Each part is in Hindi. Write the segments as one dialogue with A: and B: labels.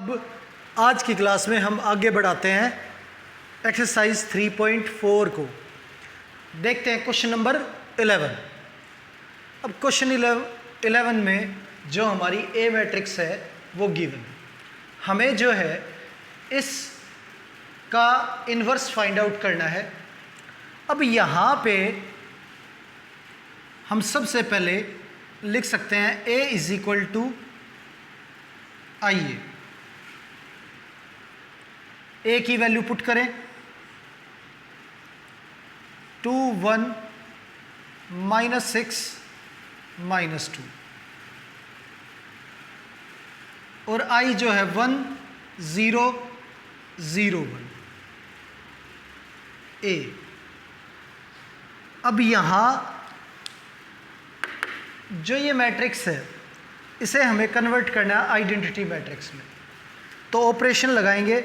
A: अब आज की क्लास में हम आगे बढ़ाते हैं एक्सरसाइज 3.4 को। देखते हैं क्वेश्चन नंबर 11। अब क्वेश्चन 11 में जो हमारी ए मैट्रिक्स है वो गिवन है। हमें जो है इस का इन्वर्स फाइंड आउट करना है। अब यहाँ पे हम सबसे पहले लिख सकते हैं ए इज इक्वल टू, आइए ए की वैल्यू पुट करें 2 1 -6 -2 और आई जो है 1 0 0 1 ए। अब यहाँ जो ये मैट्रिक्स है इसे हमें कन्वर्ट करना है आइडेंटिटी मैट्रिक्स में। तो ऑपरेशन लगाएंगे।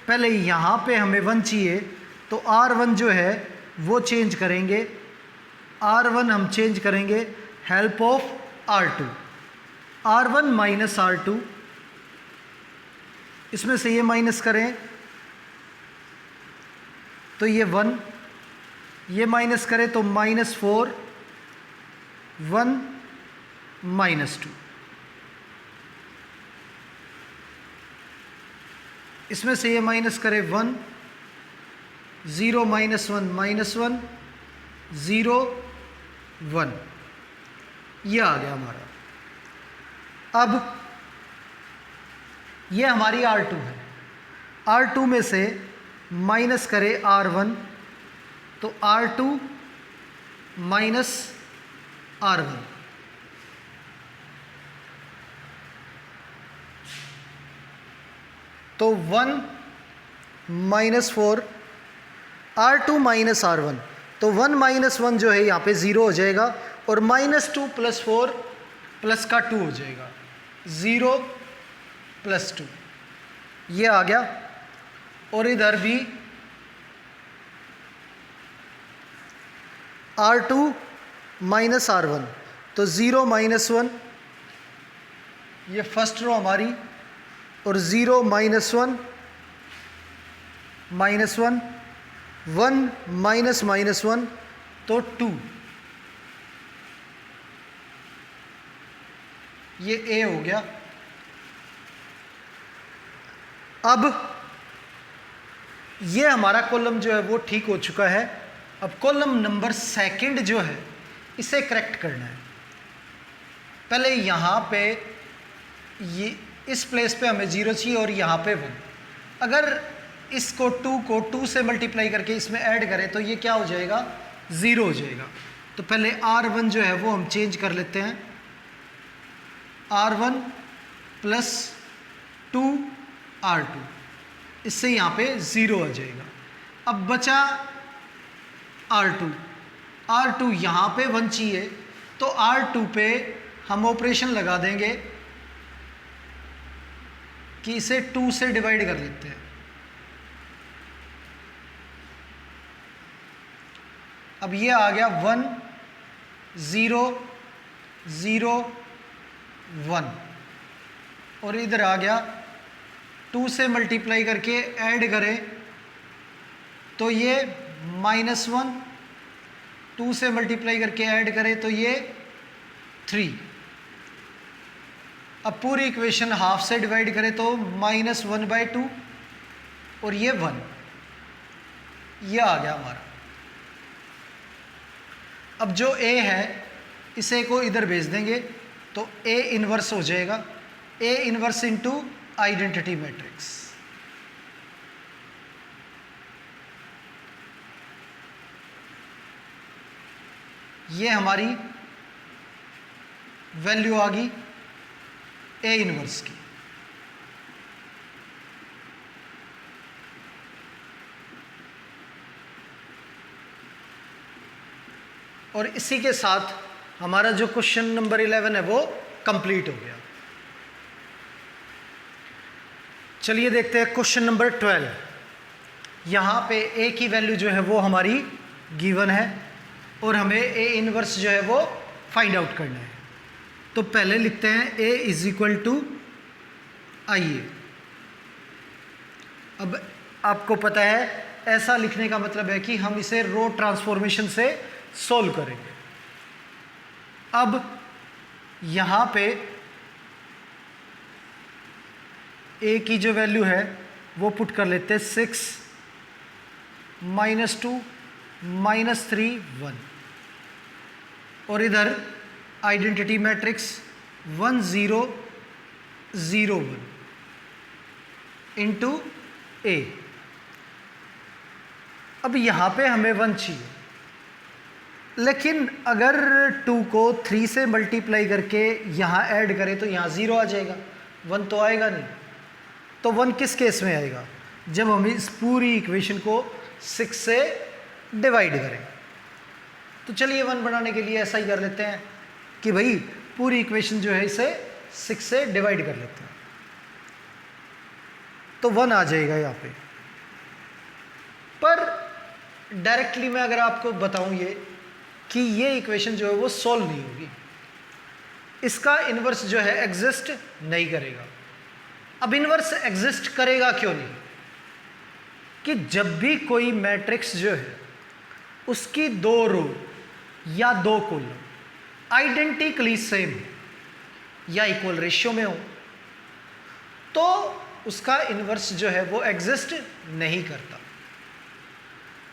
A: पहले यहाँ पे हमें 1 चाहिए तो R1 जो है वो चेंज करेंगे। R1 हम चेंज करेंगे help of R2। R1 minus R2, इसमें से ये माइनस करें तो ये 1, ये माइनस करें तो -4 1 -2, इसमें से ये माइनस करें 1 0 -1 -1 0 1, ये आ गया हमारा। अब ये हमारी R2 है। R2 में से माइनस करें R1 तो R2 माइनस R1, तो 1 -4 R2 माइनस R1, तो 1 -1 जो है यहाँ पे 0 हो जाएगा और -2 + 4 प्लस का 2 हो जाएगा 0 + 2, ये आ गया। और इधर भी R2 माइनस R1 तो 0 -1, ये फर्स्ट रो हमारी, और 0 -1 -1 1 -1 तो 2, ये ए हो गया। अब ये हमारा कॉलम जो है वो ठीक हो चुका है। अब कॉलम नंबर सेकंड जो है इसे करेक्ट करना है। पहले यहाँ पे ये इस प्लेस पे हमें 0 चाहिए और यहाँ पे 1। अगर इसको 2 को 2 से मल्टीप्लाई करके इसमें ऐड करें तो ये क्या हो जाएगा, 0 हो जाएगा। तो पहले R1 जो है वो हम चेंज कर लेते हैं, R1 + 2 R2, इससे यहाँ पे 0 आ जाएगा। अब बचा R2 यहाँ पे 1 चाहिए तो R2 पे हम ऑपरेशन लगा देंगे कि इसे 2 से डिवाइड कर लेते हैं। अब ये आ गया 1 0 0 1 और इधर आ गया 2 से मल्टीप्लाई करके ऐड करें तो ये -1, 2 से मल्टीप्लाई करके ऐड करें तो ये 3। अब पूरी इक्वेशन हाफ से डिवाइड करें तो -1/2 और ये 1, ये आ गया हमारा। अब जो ए है इसे को इधर भेज देंगे तो ए इन्वर्स हो जाएगा, A inverse into identity matrix. ये हमारी वैल्यू आ गई ए इन्वर्स की। और इसी के साथ हमारा जो क्वेश्चन नंबर 11 है वो कंप्लीट हो गया। चलिए देखते हैं क्वेश्चन नंबर 12। यहाँ पे ए की वैल्यू जो है वो हमारी गिवन है और हमें ए इन्वर्स जो है वो फाइंड आउट करना है। तो पहले लिखते हैं ए इज इक्वल टू, आइए अब आपको पता है ऐसा लिखने का मतलब है कि हम इसे रो ट्रांसफॉर्मेशन से सोल्व करेंगे। अब यहाँ पे ए की जो वैल्यू है वो पुट कर लेते हैं 6 -2 -3 1, और इधर आइडेंटिटी मैट्रिक्स 1 0 0 1 इंटू ए। अब यहाँ पे हमें 1 चाहिए, लेकिन अगर 2 को 3 से मल्टीप्लाई करके यहाँ ऐड करें तो यहाँ 0 आ जाएगा, 1 तो आएगा नहीं। तो 1 किस केस में आएगा? जब हम इस पूरी इक्वेशन को 6 से डिवाइड करें। तो चलिए 1 बनाने के लिए ऐसा ही कर लेते हैं कि भाई पूरी इक्वेशन जो है इसे 6 से डिवाइड कर लेते हैं, तो 1 आ जाएगा यहाँ पे। पर डायरेक्टली मैं अगर आपको बताऊं ये कि ये इक्वेशन जो है वो सॉल्व नहीं होगी, इसका इन्वर्स जो है एग्जिस्ट नहीं करेगा। अब इन्वर्स एग्जिस्ट करेगा क्यों नहीं? कि जब भी कोई मैट्रिक्स जो है उसकी 2 रो या 2 कॉलम आइडेंटिकली सेम या इक्वल रेशियो में हो तो उसका इन्वर्स जो है वो एग्जिस्ट नहीं करता।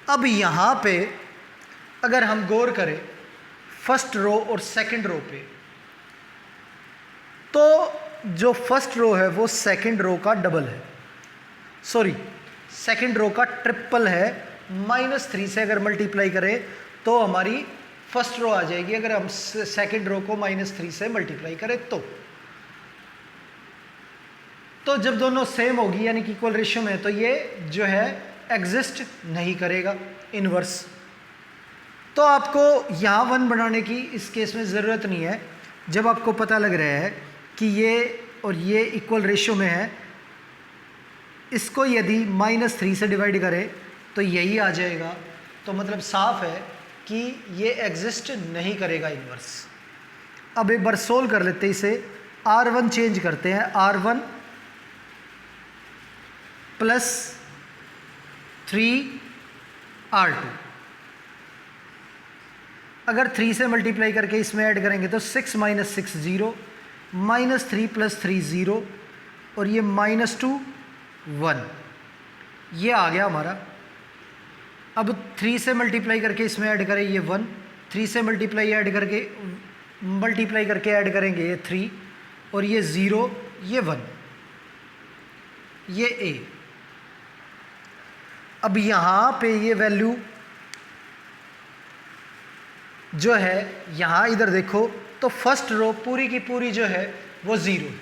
A: अब यहाँ पे अगर हम गौर करें फर्स्ट रो और सेकंड रो पे, तो जो फर्स्ट रो है वो सेकंड रो का डबल है, सॉरी सेकंड रो का ट्रिपल है। -3 से अगर मल्टीप्लाई करें तो हमारी फर्स्ट रो आ जाएगी, अगर हम सेकंड रो को -3 से मल्टीप्लाई करें तो जब दोनों सेम होगी यानी कि इक्वल रेशियो में, तो ये जो है एग्जिस्ट नहीं करेगा इन्वर्स। तो आपको यहाँ 1 बनाने की इस केस में ज़रूरत नहीं है। जब आपको पता लग रहा है कि ये और ये इक्वल रेशियो में है, इसको यदि -3 से डिवाइड करें तो यही आ जाएगा। तो मतलब साफ है कि ये एग्जिस्ट नहीं करेगा इन्वर्स। अब एक बार सोल्व कर लेते हैं इसे। R1 चेंज करते हैं, R1 + 3R2। अगर 3 से मल्टीप्लाई करके इसमें ऐड करेंगे तो 6 - 6 0, -3 + 3 0, और ये -2 1, ये आ गया हमारा। अब 3 से मल्टीप्लाई करके इसमें ऐड करें ये 1, 3 से मल्टीप्लाई करके ऐड करेंगे ये 3, और ये 0 ये 1, ये A। अब यहाँ पे ये वैल्यू जो है, यहाँ इधर देखो तो फर्स्ट रो पूरी की पूरी जो है वो 0 है,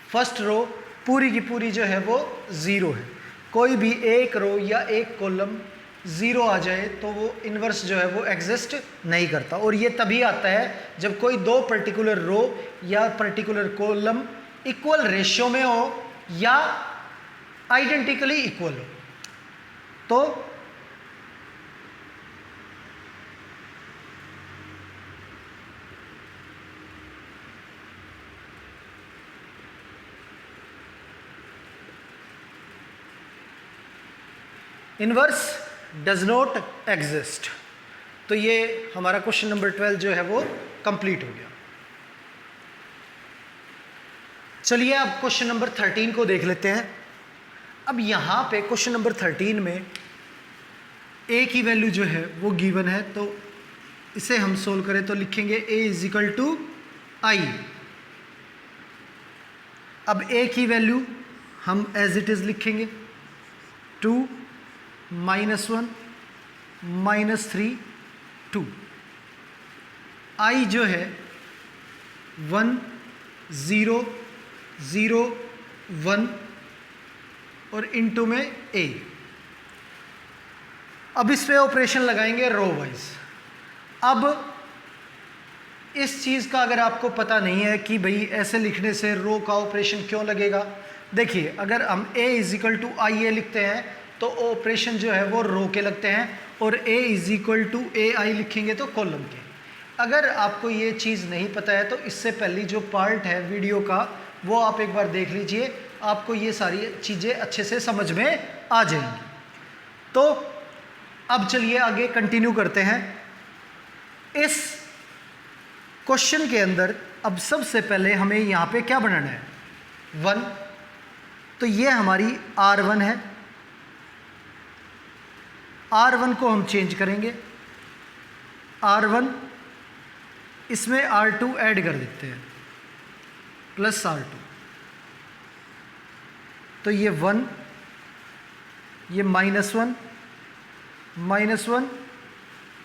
A: फर्स्ट रो पूरी की पूरी जो है वो 0 है। कोई भी एक रो या एक कॉलम 0 आ जाए तो वो इन्वर्स जो है वो एग्जिस्ट नहीं करता। और ये तभी आता है जब कोई 2 पर्टिकुलर रो या पर्टिकुलर कॉलम इक्वल रेशियो में हो या आइडेंटिकली इक्वल हो। तो इन्वर्स डज नॉट एग्जिस्ट। तो ये हमारा क्वेश्चन नंबर 12 जो है वो कंप्लीट हो गया। चलिए अब क्वेश्चन नंबर 13 को देख लेते हैं। अब यहाँ पे क्वेश्चन नंबर 13 में ए की वैल्यू जो है वो गिवन है, तो इसे हम सोल्व करें तो लिखेंगे a = I। अब a की वैल्यू हम एज इट इज़ लिखेंगे 2 -1 -3 2। I जो है 1 0 0 1 और इनटू में a। अब इस पे ऑपरेशन लगाएंगे रो वाइज। अब इस चीज़ का अगर आपको पता नहीं है कि भाई ऐसे लिखने से रो का ऑपरेशन क्यों लगेगा, देखिए अगर हम a = IA लिखते हैं तो ऑपरेशन जो है वो रो के लगते हैं, और a = AI लिखेंगे तो कॉलम के। अगर आपको ये चीज़ नहीं पता है तो इससे पहले जो पार्ट है वीडियो का वो आप एक बार देख लीजिए, आपको ये सारी चीज़ें अच्छे से समझ में आ जाएंगी। तो अब चलिए आगे कंटिन्यू करते हैं। इस क्वेश्चन के अंदर अब सबसे पहले हमें यहाँ पे क्या बनाना है, 1। तो ये हमारी R1 है, R1 को हम चेंज करेंगे, R1 इसमें R2 ऐड कर देते हैं प्लस R2, तो ये 1, ये -1 -1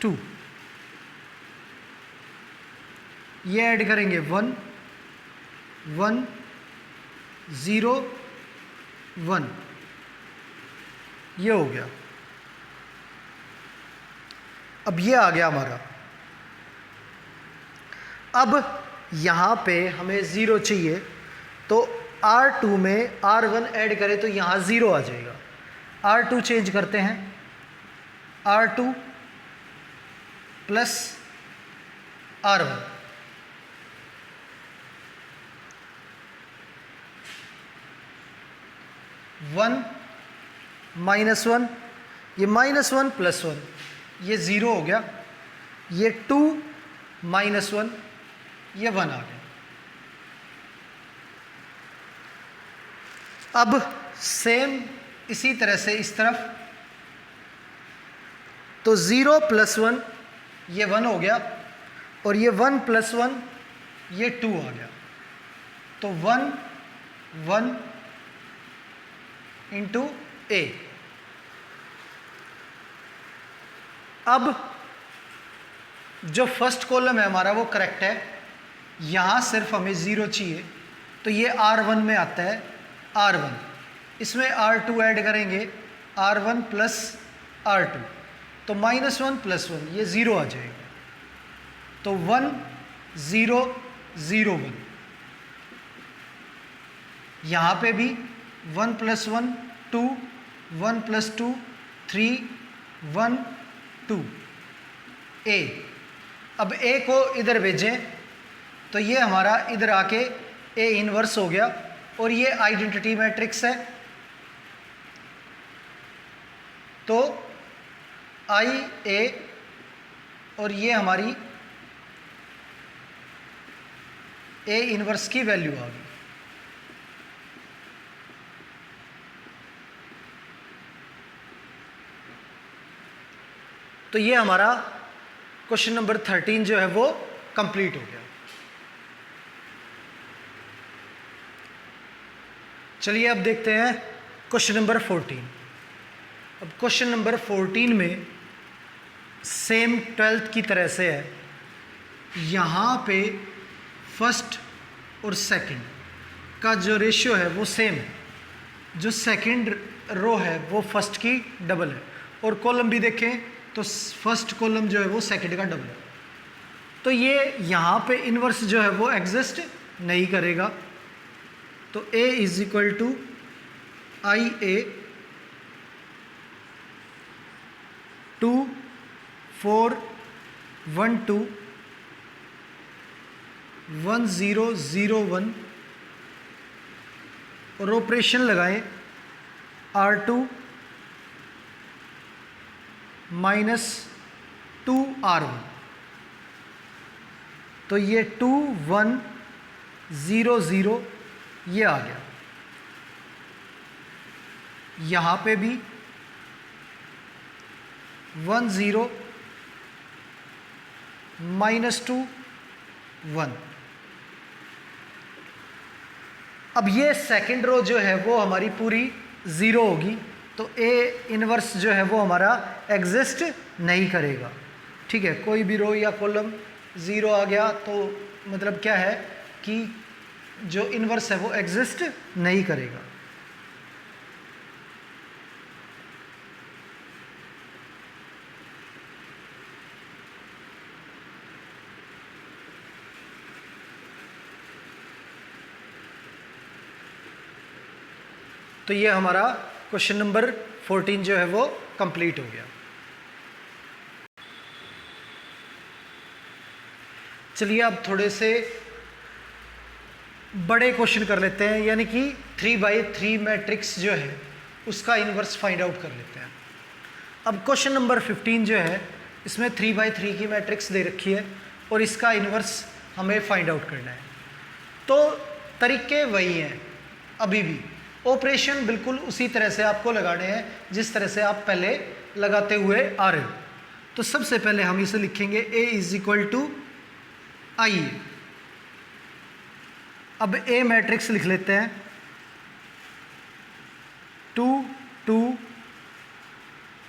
A: 2, ये ऐड करेंगे 1 1 0 1, ये हो गया। अब ये आ गया हमारा। अब यहाँ पे हमें 0 चाहिए, तो R2 में R1 ऐड करें तो यहाँ 0 आ जाएगा। R2 चेंज करते हैं, R2 प्लस R1, -1 ये -1 प्लस 1, ये 0 हो गया, ये 2 -1, ये 1 आ गया। अब सेम इसी तरह से इस तरफ, तो 0 प्लस 1 ये 1 हो गया, और ये 1 प्लस 1 ये 2 आ गया, तो 1 1 इंटू A। अब जो फर्स्ट कॉलम है हमारा वो करेक्ट है, यहाँ सिर्फ हमें 0 चाहिए, तो ये R1 में आता है R1, इसमें R2 ऐड करेंगे, R1 प्लस R2, तो -1 प्लस 1 ये 0 आ जाएगा, तो 1 0 0 1, यहाँ पे भी 1 प्लस 1 2, 1 प्लस 2 3 1 2 A। अब A को इधर भेजें तो ये हमारा इधर आके A इनवर्स हो गया, और ये आइडेंटिटी मैट्रिक्स है, तो I A, और ये हमारी A इनवर्स की वैल्यू आ गई। तो ये हमारा क्वेश्चन नंबर 13 जो है वो कंप्लीट हो गया। चलिए अब देखते हैं क्वेश्चन नंबर 14। अब क्वेश्चन नंबर 14 में सेम 12th की तरह से है, यहाँ पे फर्स्ट और सेकंड का जो रेशियो है वो सेम है, जो सेकंड रो है वो फर्स्ट की डबल है, और कॉलम भी देखें तो फर्स्ट कॉलम जो है वो सेकंड का डबल है, तो ये यहाँ पे इन्वर्स जो है वो एग्जिस्ट नहीं करेगा, तो A is equal to IA 2 4 1 2 1 0 0 1, और ऑपरेशन लगाएं R2 माइनस 2 R1, तो ये 2 1 0 0 ये आ गया। यहाँ पे भी 1 0 -2 1। अब ये सेकंड रो जो है वो हमारी पूरी 0 होगी, तो A इनवर्स जो है वो हमारा एग्जिस्ट नहीं करेगा। ठीक है, कोई भी रो या कॉलम 0 आ गया तो मतलब क्या है कि जो इनवर्स है वो एग्जिस्ट नहीं करेगा। तो ये हमारा क्वेश्चन नंबर 14 जो है वो कंप्लीट हो गया। चलिए अब थोड़े से बड़े क्वेश्चन कर लेते हैं, यानी कि 3/3 मैट्रिक्स जो है उसका इन्वर्स फाइंड आउट कर लेते हैं। अब क्वेश्चन नंबर 15 जो है इसमें 3/3 की मैट्रिक्स दे रखी है और इसका इन्वर्स हमें फाइंड आउट करना है। तो तरीके वही हैं, अभी भी ऑपरेशन बिल्कुल उसी तरह से आपको लगाने हैं जिस तरह से आप पहले लगाते हुए आ रहे हो। तो सबसे पहले हम इसे लिखेंगे A = I। अब A मैट्रिक्स लिख लेते हैं 2 2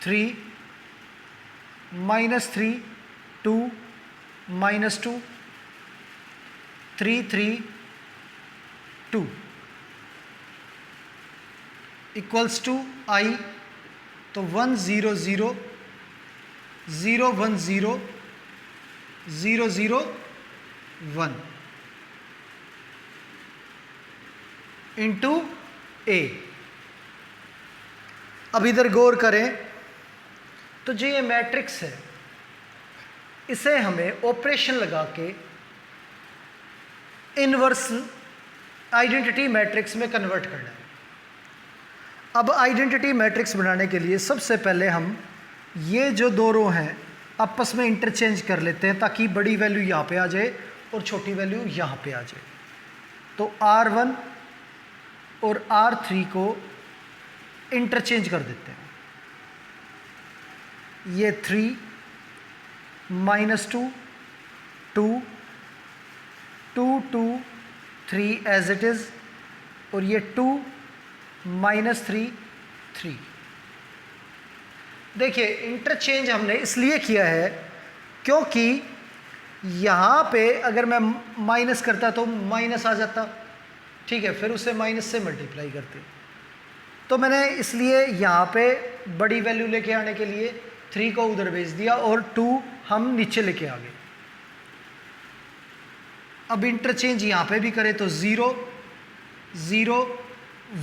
A: 3 -3 2 -2 3 3 2 इक्वल्स टू I। तो 1 0 0 0 1 0 0 0 1 इंटू A। अब इधर गौर करें तो जो ये मैट्रिक्स है इसे हमें ऑपरेशन लगा के इनवर्स आइडेंटिटी मैट्रिक्स में कन्वर्ट करना है। अब आइडेंटिटी मैट्रिक्स बनाने के लिए सबसे पहले हम ये जो दो रो हैं आपस में इंटरचेंज कर लेते हैं ताकि बड़ी वैल्यू यहाँ पे आ जाए और छोटी वैल्यू यहाँ पे आ जाए। तो R1 और R3 को इंटरचेंज कर देते हैं। ये 3 -2 2 2 2 3 एज इट इज़, और ये 2 -3 3। देखिए इंटरचेंज हमने इसलिए किया है क्योंकि यहाँ पे अगर मैं माइनस करता तो माइनस आ जाता, ठीक है, फिर उसे माइनस से मल्टीप्लाई करते। तो मैंने इसलिए यहाँ पे बड़ी वैल्यू लेके आने के लिए 3 को उधर भेज दिया और 2 हम नीचे लेके आ गए। अब इंटरचेंज यहाँ पे भी करें तो 0 0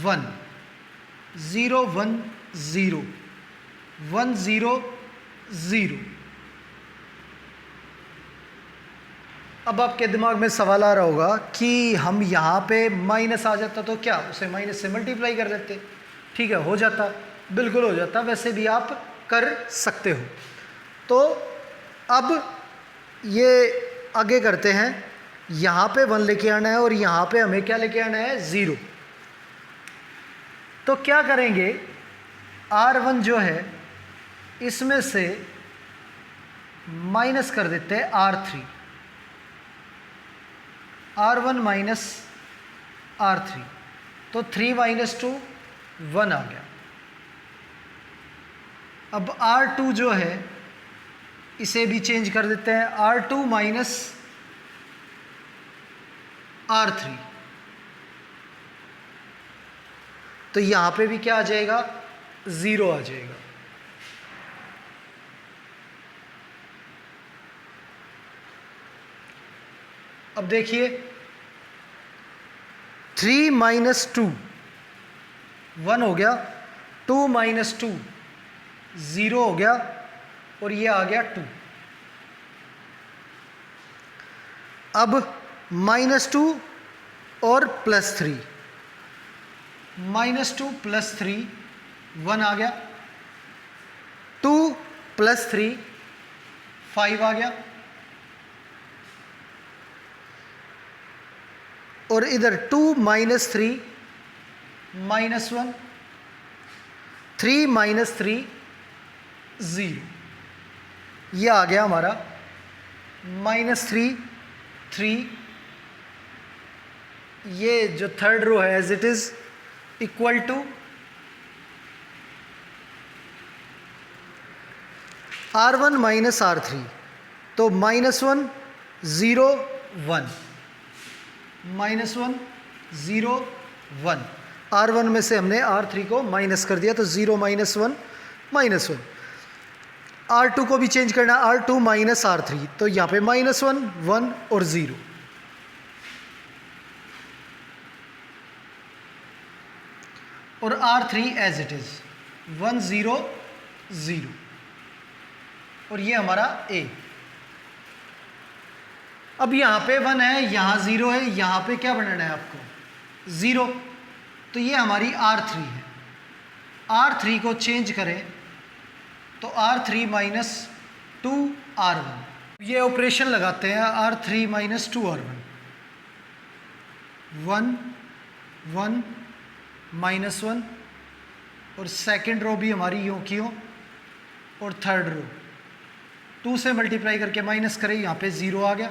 A: 1 0 1 0 1 0 0। अब आपके दिमाग में सवाल आ रहा होगा कि हम यहाँ पे माइनस आ जाता तो क्या उसे माइनस से मल्टीप्लाई कर लेते, ठीक है, हो जाता, बिल्कुल हो जाता, वैसे भी आप कर सकते हो। तो अब ये आगे करते हैं, यहाँ पे 1 लेके आना है और यहाँ पे हमें क्या लेके आना है 0। तो क्या करेंगे, R1 जो है इसमें से माइनस कर देते हैं R3, R1 माइनस R3, तो 3 - 2 1 आ गया। अब R2 जो है इसे भी चेंज कर देते हैं, R2 माइनस R3, तो यहाँ पे भी क्या आ जाएगा 0 आ जाएगा। अब देखिए 3 - 2 1 हो गया, 2 - 2 0 हो गया और ये आ गया 2। अब -2 और +3, -2 + 3 1 आ गया, 2 + 3 5 आ गया, और इधर 2 - 3 -1, 3 - 3 0। ये आ गया हमारा -3 3। ये जो थर्ड रो है as it is equal to R1 - R3, तो -1 0 1 -1 0 1। R1 में से हमने R3 को माइनस कर दिया तो 0 - 1 -1। R2 को भी चेंज करना, R2 - R3, तो यहाँ पे -1 1 और 0। और R3 एज इट इज 1 0 0, और ये हमारा A। अब यहाँ पे 1 है, यहाँ 0 है, यहाँ पे क्या बनाना है आपको? 0। तो ये हमारी R3 है। R3 को चेंज करें तो R3 माइनस 2R1। ये ऑपरेशन लगाते हैं, R3 माइनस 2R1, 1 1 माइनस 1, और सेकेंड रो भी हमारी यूँ की हो, और थर्ड रो 2 से मल्टीप्लाई करके माइनस करें, यहाँ पे 0 आ गया।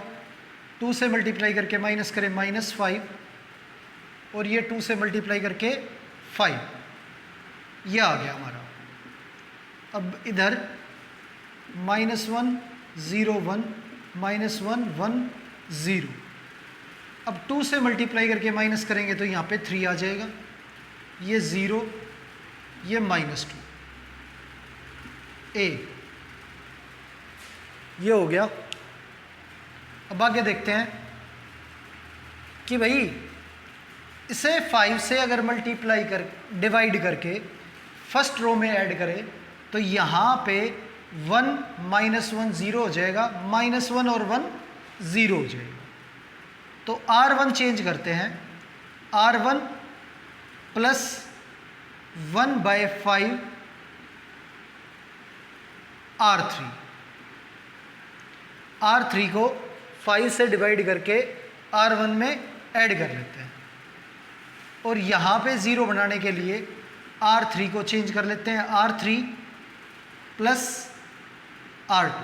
A: 2 से मल्टीप्लाई करके माइनस करें -5, और ये 2 से मल्टीप्लाई करके 5, ये आ गया हमारा। अब इधर -1 0 1 -1 1 0। अब 2 से मल्टीप्लाई करके माइनस करेंगे तो यहाँ पे 3 आ जाएगा, ये 0, ये -2, ए, ये हो गया। अब आगे देखते हैं कि भाई इसे 5 से अगर मल्टीप्लाई कर डिवाइड करके फर्स्ट रो में ऐड करें तो यहाँ पे 1 -1 0 हो जाएगा, -1 और 1 0 हो जाएगा। तो R1 चेंज करते हैं, R1 प्लस 1/5 R3। R3 को 5 से डिवाइड करके R1 में ऐड कर लेते हैं, और यहाँ पे 0 बनाने के लिए R3 को चेंज कर लेते हैं, R3 प्लस R2,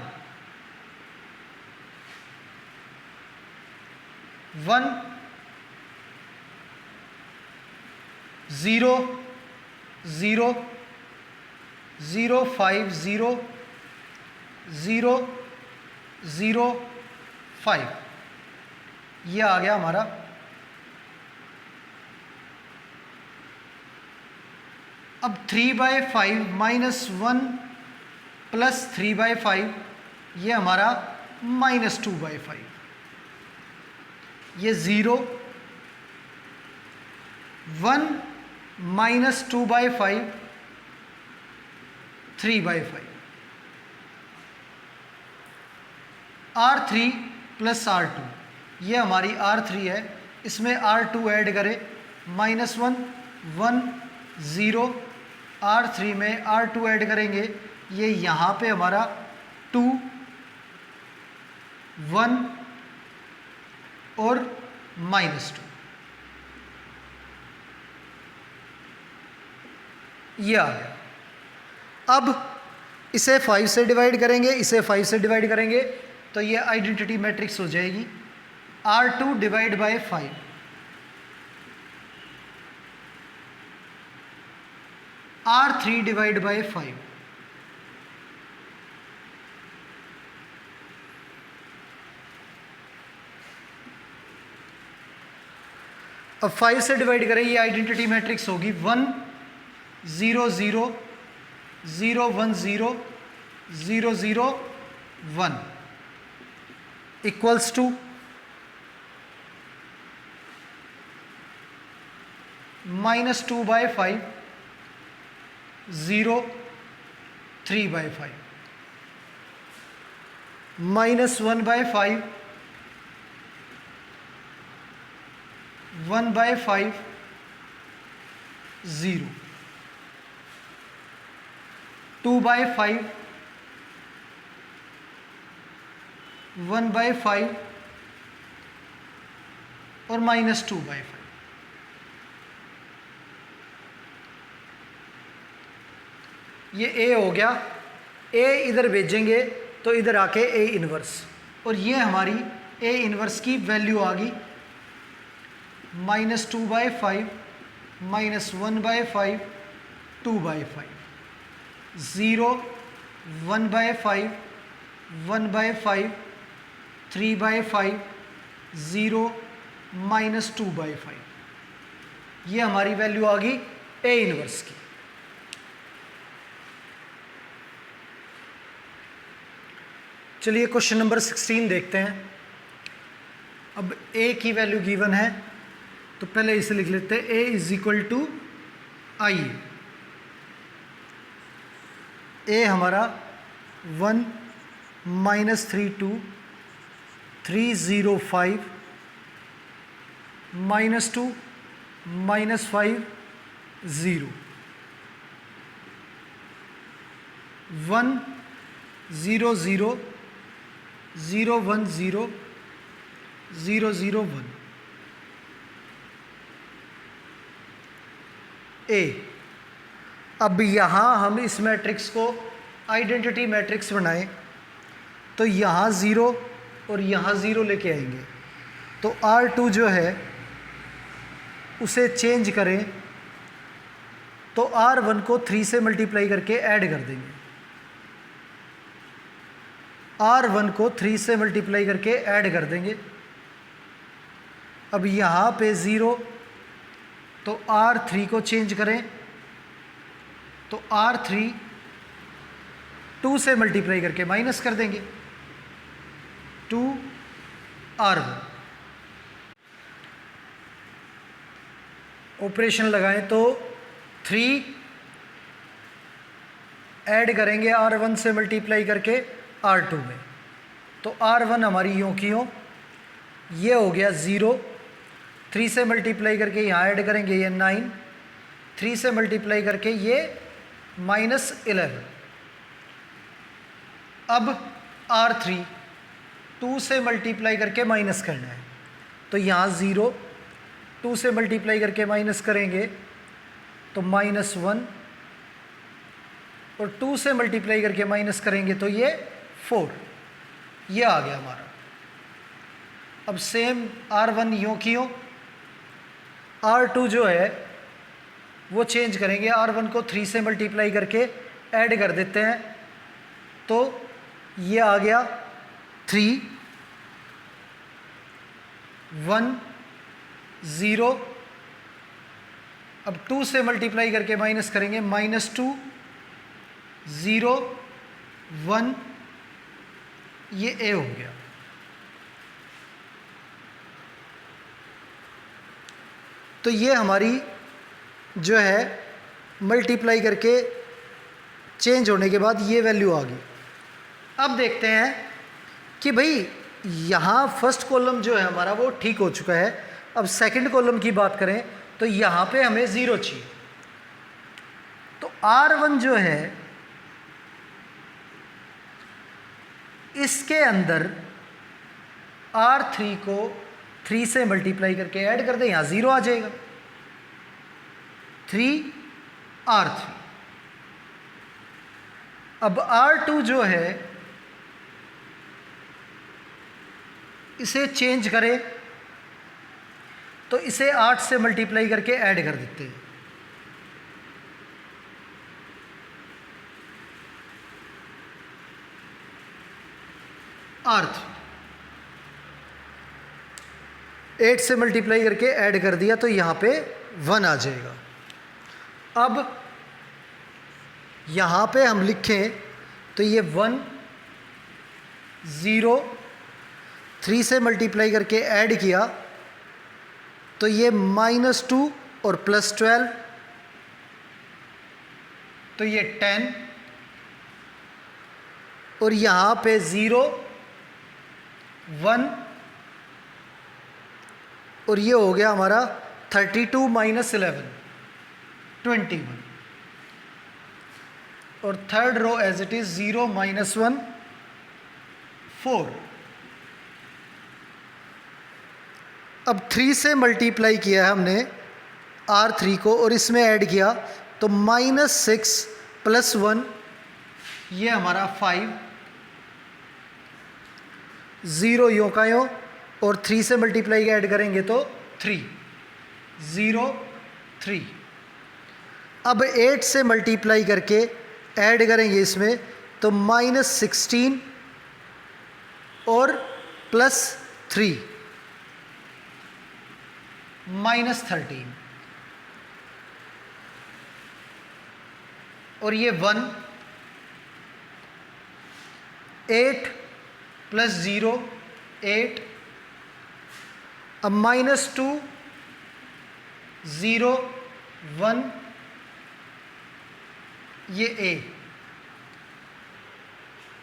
A: 1 0 0 0 5 0 0 0 5, ये आ गया हमारा। अब 3/5 -1 प्लस 3/5, ये हमारा -2/5, ये 0 1 -2/5 3/5, R3 प्लस R2, ये हमारी R3 है, इसमें R2 ऐड करें, -1 1 0, R3 में R2 ऐड करेंगे, ये यहाँ पे हमारा 2 1 और -2, ये आ गया। अब इसे 5 से डिवाइड करेंगे, इसे 5 से डिवाइड करेंगे तो ये आइडेंटिटी मैट्रिक्स हो जाएगी, R2 divide by 5, R3 divide by 5, अब 5 से डिवाइड करें, ये आइडेंटिटी मैट्रिक्स होगी 1 0 0 0 1 0 0 0 1 इक्वल्स टू -2/5 0 3/5 -1/5 1/5 0 2/5 1/5 और -2/5। ये A हो गया, A इधर भेजेंगे तो इधर आके A इन्वर्स, और ये हमारी A इन्वर्स की वैल्यू आ गई, -2/5 -1/5 2/5 0 1/5 1/5 3/5 0 -2/5, ये हमारी वैल्यू आ गई A इन्वर्स की। चलिए क्वेश्चन नंबर 16 देखते हैं। अब A की वैल्यू गिवन है तो पहले इसे लिख लेते हैं, A is equal to I। A हमारा 1 -3 2 305 -2 -5 0 1 0 0 0 1 0 0 0 1 ए। अब यहाँ हम इस मैट्रिक्स को आइडेंटिटी मैट्रिक्स बनाएं तो यहाँ ज़ीरो और यहाँ ज़ीरो लेके आएंगे, तो R2 जो है उसे चेंज करें तो R1 को 3 से मल्टीप्लाई करके ऐड कर देंगे, R1 को 3 से मल्टीप्लाई करके ऐड कर देंगे। अब यहाँ पे ज़ीरो, तो R3 को चेंज करें तो R3 2 से मल्टीप्लाई करके माइनस कर देंगे, 2R1। ऑपरेशन लगाएं तो 3 ऐड करेंगे R1 से मल्टीप्लाई करके R2 में, तो R1 हमारी यूँ की यूँ, ये हो गया 0, 3 से मल्टीप्लाई करके यहाँ ऐड करेंगे ये 9, 3 से मल्टीप्लाई करके ये -11। अब R3 2 से मल्टीप्लाई करके माइनस करना है, तो यहाँ 0, 2 से मल्टीप्लाई करके माइनस करेंगे तो -1, और 2 से मल्टीप्लाई करके माइनस करेंगे तो ये 4, ये आ गया हमारा। अब सेम R1 यूँ की यूँ, R2 जो है वो चेंज करेंगे, R1 को 3 से मल्टीप्लाई करके ऐड कर देते हैं, तो ये आ गया 3 1 0। अब 2 से मल्टीप्लाई करके माइनस करेंगे, -2 0 1, ये ए हो गया। तो ये हमारी जो है मल्टीप्लाई करके चेंज होने के बाद ये वैल्यू आ गई। अब देखते हैं कि भाई यहाँ फर्स्ट कॉलम जो है हमारा वो ठीक हो चुका है। अब सेकंड कॉलम की बात करें तो यहाँ पे हमें 0 चाहिए, तो R1 जो है इसके अंदर R3 को 3 से मल्टीप्लाई करके ऐड कर दें, यहाँ 0 आ जाएगा, 3R3। अब R2 जो है इसे चेंज करें तो इसे 8 से मल्टीप्लाई करके ऐड कर देते हैं, R3 8 से मल्टीप्लाई करके ऐड कर दिया तो यहाँ पे 1 आ जाएगा। अब यहाँ पे हम लिखें तो ये 1 0 3 से मल्टीप्लाई करके ऐड किया तो ये -2 और +12, तो ये 10, और यहाँ पे 0 1, और ये हो गया हमारा 32 - 11 21, और third row as it is 0 - 1 4। अब 3 से मल्टीप्लाई किया है हमने R3 को और इसमें ऐड किया तो -6 + 1, ये हमारा 5, 0 यों का यों, और 3 से मल्टीप्लाई ऐड करेंगे तो 3 0 3। अब 8 से मल्टीप्लाई करके ऐड करेंगे इसमें तो -16 और +3 -13, और ये 1 8 + 0 8, अब -2 0 1, ये ए।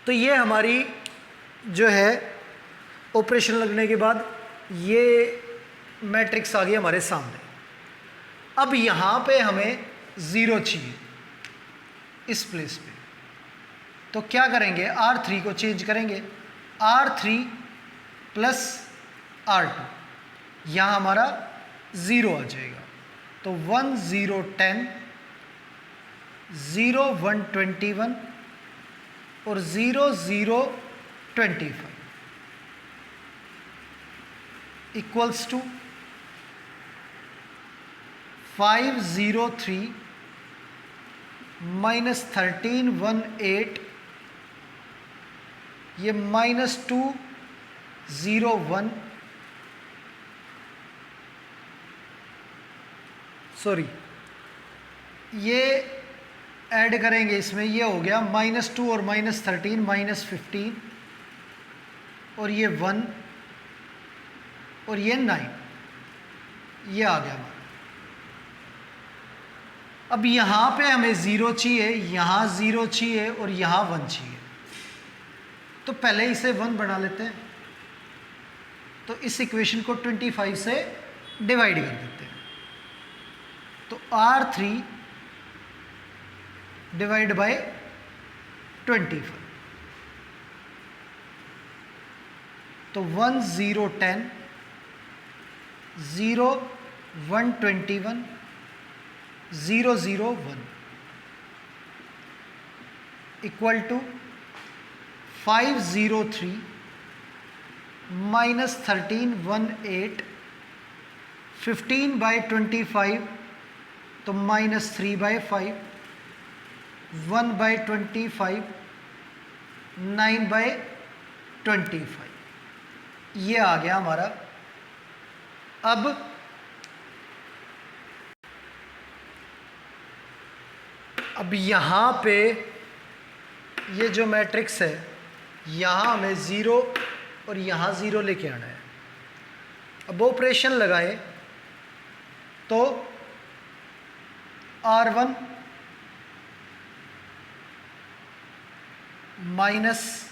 A: तो ये हमारी जो है ऑपरेशन लगने के बाद ये मैट्रिक्स आ गई हमारे सामने। अब यहाँ पे हमें 0 चाहिए इस प्लेस पे, तो क्या करेंगे, R3 को चेंज करेंगे, R3 प्लस R2, यहाँ हमारा 0 आ जाएगा। तो 1 0 10, 0 1 21 और 0 0 25 इक्वल्स टू 5 0 3 माइनस 13 1 8, ये माइनस 2 0 1, सॉरी ये ऐड करेंगे इसमें, ये हो गया -2 और -13 -15 और ये 1 और ये 9, ये आ गया हमारा। अब यहाँ पे हमें 0 चाहिए, यहाँ 0 चाहिए और यहाँ 1 चाहिए, तो पहले इसे 1 बना लेते हैं। तो इस इक्वेशन को 25 से डिवाइड कर देते हैं। तो R3 डिवाइड बाय 25, तो 1 0 10, 0 1 21, 0 0 1 इक्वल टू 5 0 3 माइनस 13 1 8, 15 बाई 25 तो -3 बाई 5, 1 बाई 25, 9 बाई 25, ये आ गया हमारा। अब यहाँ पे ये जो मैट्रिक्स है, यहाँ हमें 0 और यहाँ 0 लेके आना है। अब ऑपरेशन लगाए तो R1 माइनस,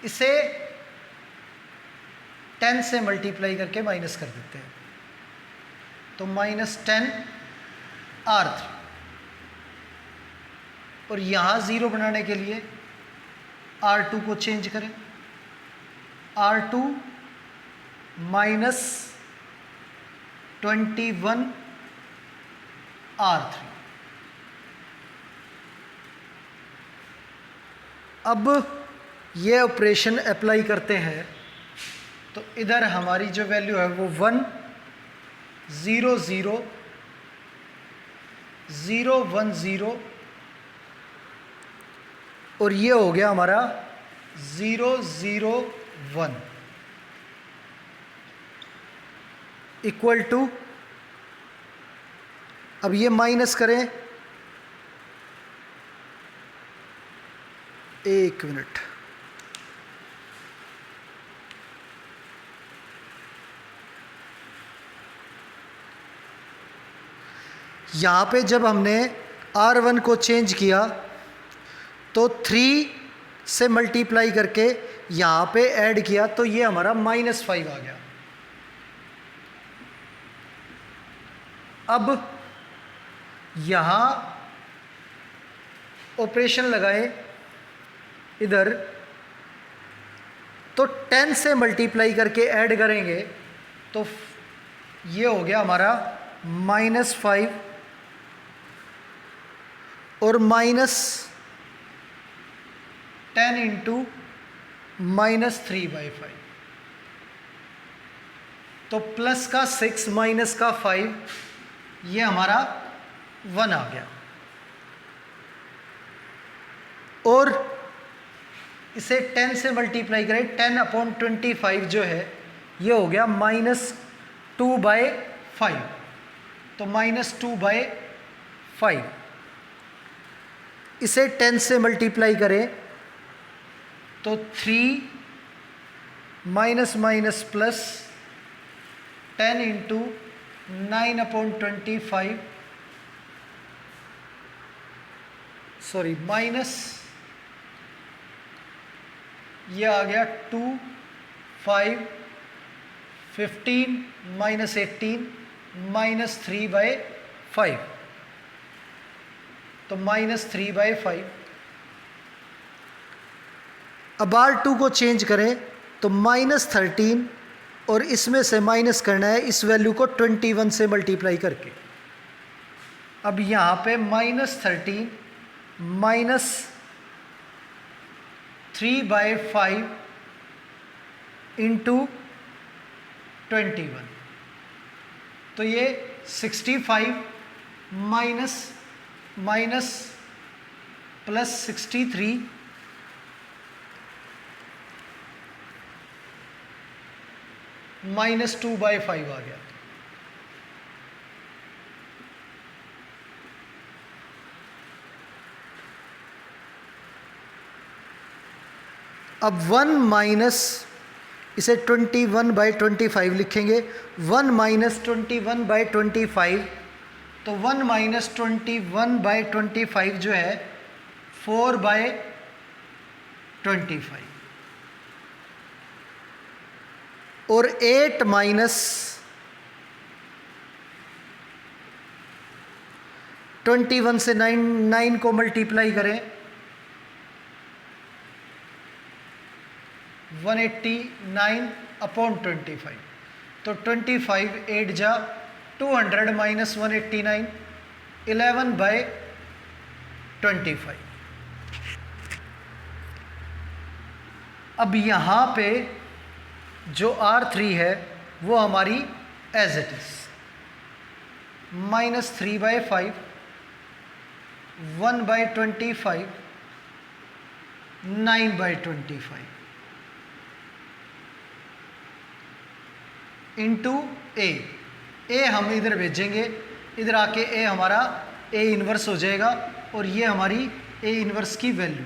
A: इसे 10 से मल्टीप्लाई करके माइनस कर देते हैं, तो -10 R3 और यहाँ 0 बनाने के लिए R2 को चेंज करें, R2 -21 R3। अब ये ऑपरेशन अप्लाई करते हैं तो इधर हमारी जो वैल्यू है वो 1 0 0 0 1 0 और ये हो गया हमारा 0 0 1 इक्वल टू, अब ये माइनस करें, एक मिनट, यहाँ पे जब हमने R1 को चेंज किया तो 3 से मल्टीप्लाई करके यहाँ पे ऐड किया तो ये हमारा -5 आ गया। अब यहाँ ऑपरेशन लगाए इधर, तो 10 से मल्टीप्लाई करके ऐड करेंगे तो ये हो गया हमारा -5 और -10 इंटू -3/5, तो प्लस का 6 माइनस का 5, ये हमारा 1 आ गया। और इसे 10 से मल्टीप्लाई करें, 10/25 जो है ये हो गया -2/5, तो -2/5, इसे 10 से मल्टीप्लाई करें तो 3 minus minus plus 10 into 9/25, sorry minus ये आ गया 2, 5, 15 माइनस 18 माइनस 3/5, तो -3/5। अब R2 को चेंज करें तो -13, और इसमें से माइनस करना है इस वैल्यू को 21 से मल्टीप्लाई करके। अब यहाँ पे -13 माइनस 3/5 इंटू 21, तो ये 65 माइनस प्लस 63 -2/5 आ गया। अब 1 माइनस, इसे 21/25 लिखेंगे। 1 माइनस 21/25, तो 1 माइनस 21/25 जो है 4/25, और 8 माइनस 21 से 9 को मल्टीप्लाई करें, 189/25, तो 25 8 जा 200 माइनस 189, 11/25। अब यहाँ पे जो R3 है वो हमारी एज इट इज -3/5, 1/25, 9/25 इंटू ए हम इधर भेजेंगे, इधर आके ए हमारा ए इन्वर्स हो जाएगा, और ये हमारी ए इन्वर्स की वैल्यू।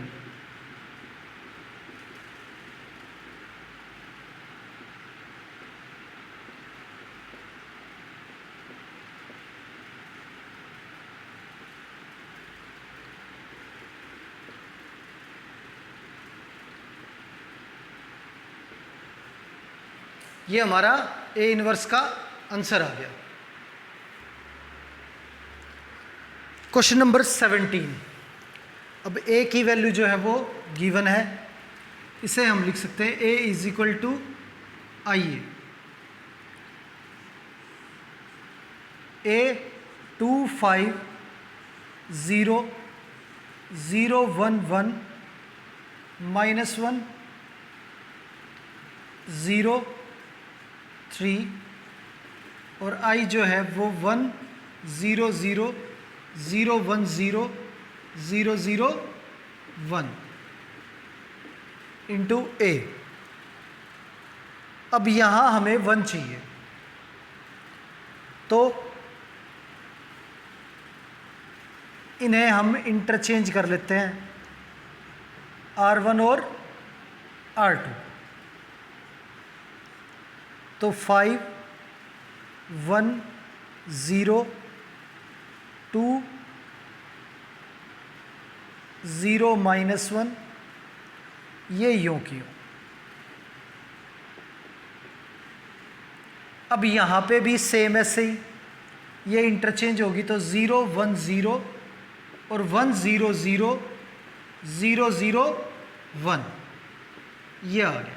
A: ये हमारा ए इनवर्स का आंसर आ गया। Question number 17। अब ए की वैल्यू जो है वो गिवन है, इसे हम लिख सकते हैं ए इज इक्वल टू आइए ए 250,011 -1 0 3, और आई जो है वो 1 0 0 0 1 0 0 0 1 इंटू ए। अब यहाँ हमें 1 चाहिए, तो इन्हें हम इंटरचेंज कर लेते हैं, R1 और R2। तो 5 1 0 2 0 -1, ये यूं की यूं। अब यहाँ पे भी सेम ऐसे ही ये इंटरचेंज होगी, तो 0 1 0 और 1 0 0 0 0 1, ये आ गया।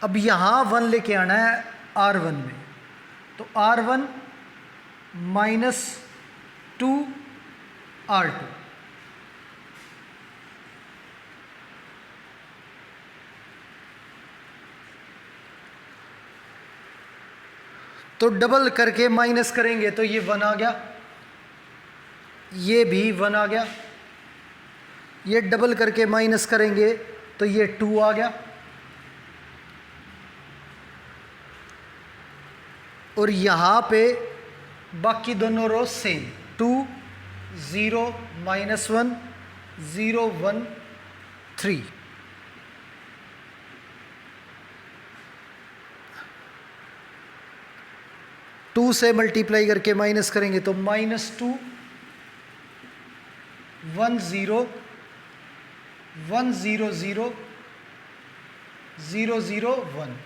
A: अब यहाँ 1 लेके आना है R1 में, तो R1 -2 R2, तो डबल करके माइनस करेंगे तो ये 1 आ गया, ये भी 1 आ गया, ये डबल करके माइनस करेंगे तो ये 2 आ गया, और यहाँ पे बाकी दोनों रो सेम, 2 0 -1 0 1 3। टू से मल्टीप्लाई करके माइनस करेंगे तो -2 1 0 1 0 0 0 0 1,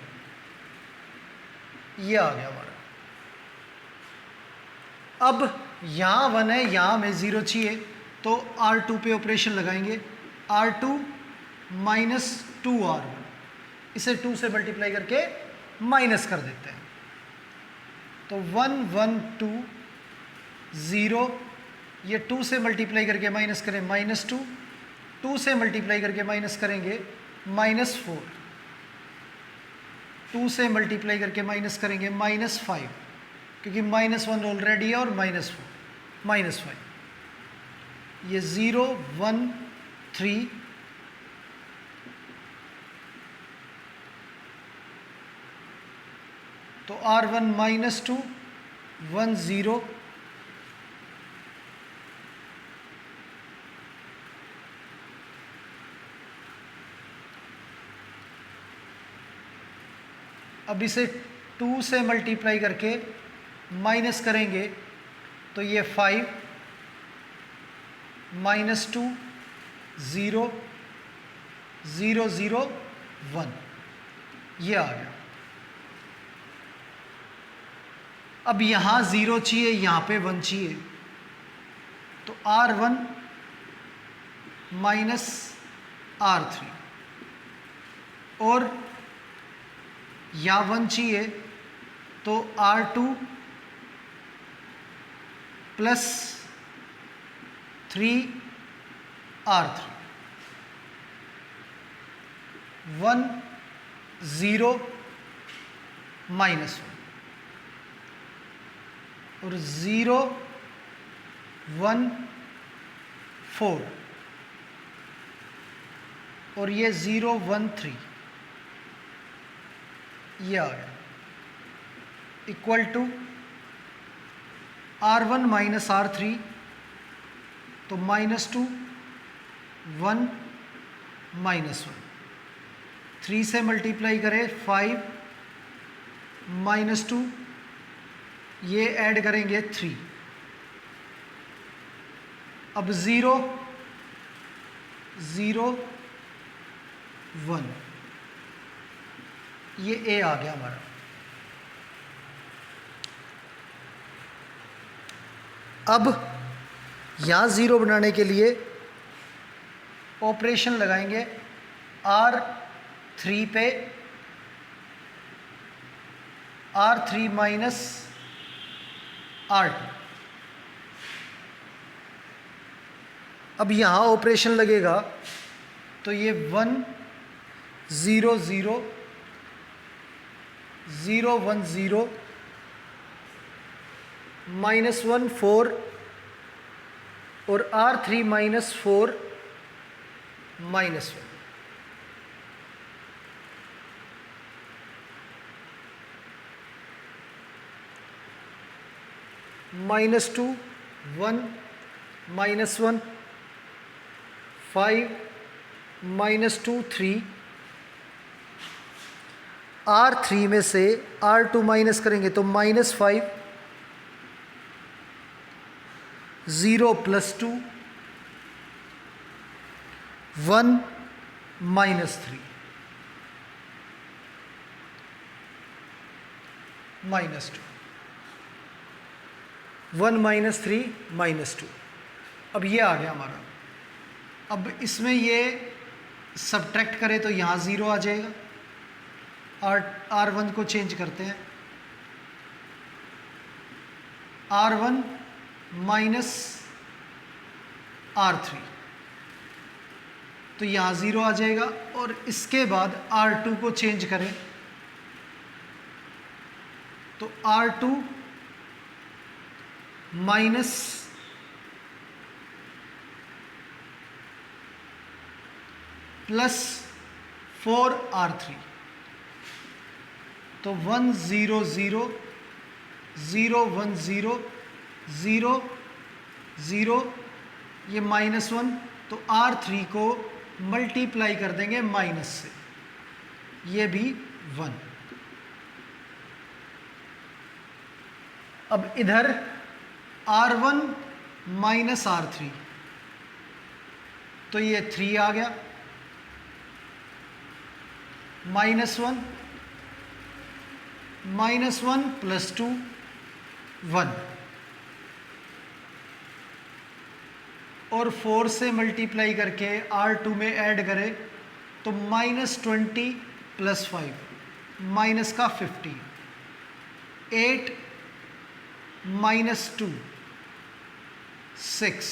A: ये आ गया हमारा। अब यहाँ 1 है, यहाँ हमें 0 चाहिए, तो R2 पे ऑपरेशन लगाएंगे। R2 माइनस 2R1, इसे 2 से मल्टीप्लाई करके माइनस कर देते हैं। तो 1 1 2 0, ये 2 से मल्टीप्लाई करके माइनस करें -2, 2 से मल्टीप्लाई करके माइनस करेंगे -4, 2 से मल्टीप्लाई करके माइनस करेंगे -5, क्योंकि -1 ऑलरेडी है, और -4 -5, ये 0 1 3, तो R1 -2 1 0, अब इसे 2 से मल्टीप्लाई करके माइनस करेंगे, तो ये 5 -2 0 0 0 1, ये आ गया। अब यहाँ 0 चाहिए, यहाँ पे 1 चाहिए, तो R1 माइनस R3, और यहाँ 1 चाहिए, तो R2 प्लस 3 R3, 1 0 -1, और 0 1 4, और ये 0 1 3, ये आ गया, equal to R1 minus R3, तो -2 1 -1, 3 से मल्टीप्लाई करें 5 -2, ये ऐड करेंगे 3, अब 0 0 1, ये A आ गया हमारा। अब यहाँ 0 बनाने के लिए ऑपरेशन लगाएंगे R3 पे, R3 माइनस R2। अब यहाँ ऑपरेशन लगेगा, तो ये 1 0 0 0 1 0 -1 4, और R3 माइनस 4 -1, -2 1 -1 5 -2 3, R3 में से R2 माइनस करेंगे तो -5, 0 + 2 1 -3 -2, 1 -3 -2। अब ये आ गया हमारा। अब इसमें ये सब्ट्रैक्ट करें तो यहाँ 0 आ जाएगा। R1 को चेंज करते हैं, R1 माइनस R3, तो यहाँ 0 आ जाएगा। और इसके बाद R2 को चेंज करें तो R2 माइनस +4R3, तो 1 0 0 0 1 0 0 0, ये -1, तो R3 को मल्टीप्लाई कर देंगे माइनस से, ये भी 1। अब इधर R1 माइनस R3, तो ये 3 आ गया, -1 -1 + 2 1 और 4 से मल्टीप्लाई करके R2 में ऐड करें तो -20 + 5 माइनस का 50 8 -2 6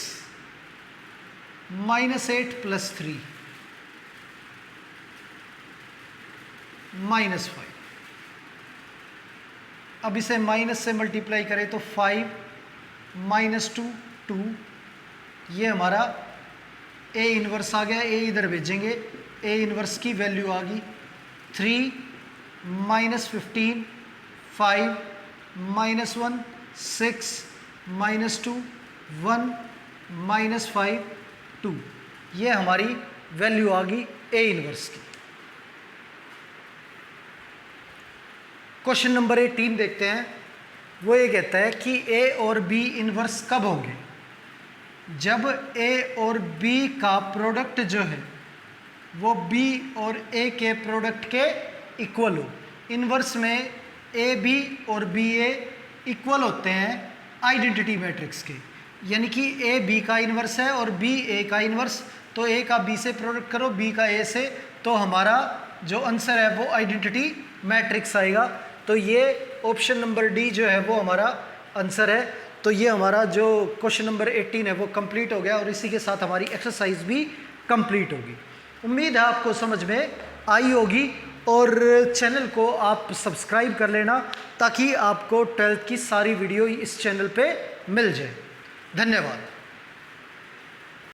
A: -8 + 3 -5। अब इसे माइनस से मल्टीप्लाई करें तो 5 -2 2, ये हमारा ए इन्वर्स आ गया। ए इधर भेजेंगे, ए इन्वर्स की वैल्यू आ गई 3 -15 5 -1 6 -2 1 -5 2, ये हमारी वैल्यू आ गई ए इन्वर्स की। क्वेश्चन नंबर 18 देखते हैं। वो ये कहता है कि ए और बी इन्वर्स कब होंगे? जब ए और बी का प्रोडक्ट जो है वो बी और ए के प्रोडक्ट के इक्वल हो। इन्वर्स में ए बी और बी ए इक्वल होते हैं आइडेंटिटी मैट्रिक्स के, यानी कि ए बी का इन्वर्स है और बी ए का इन्वर्स, तो ए का बी से प्रोडक्ट करो, बी का ए से, तो हमारा जो आंसर है वो आइडेंटिटी मैट्रिक्स आएगा। तो ये ऑप्शन नंबर डी जो है वो हमारा आंसर है। तो ये हमारा जो क्वेश्चन नंबर 18 है वो कंप्लीट हो गया और इसी के साथ हमारी एक्सरसाइज भी कंप्लीट होगी। उम्मीद है आपको समझ में आई होगी और चैनल को आप सब्सक्राइब कर लेना ताकि आपको 12th की सारी वीडियो इस चैनल पे मिल जाए। धन्यवाद।